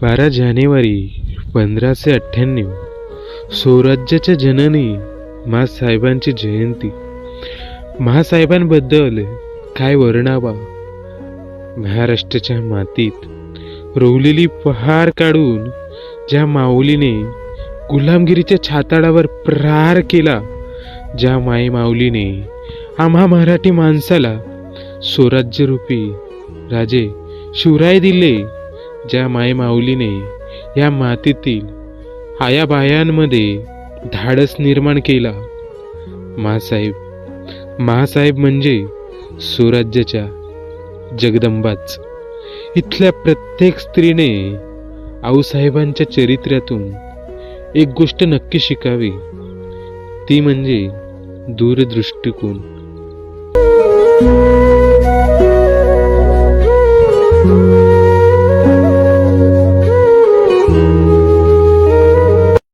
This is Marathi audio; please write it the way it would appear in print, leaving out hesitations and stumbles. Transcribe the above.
12 जानेवारी 1598 स्वराज्याच्या जननी महासाहेबांची जयंती. महासाहेबांबद्दल काय वर्णावा. महाराष्ट्राच्या मातीत रोवलेली पहार काढून ज्या माऊलीने गुलामगिरीच्या छाताडावर प्रहार केला, ज्या माई माऊलीने आम्हा मराठी माणसाला स्वराज्यरूपी राजे शिवराय दिले, ज्या माई माऊलीने या मातीतील आयाबायांमध्ये धाडस निर्माण केला. महासाहेब म्हणजे स्वराज्याच्या जगदंबाच. इथल्या प्रत्येक स्त्रीने आऊसाहेबांच्या चरित्र्यातून एक गोष्ट नक्की शिकावी, ती म्हणजे दूरदृष्टिकोन.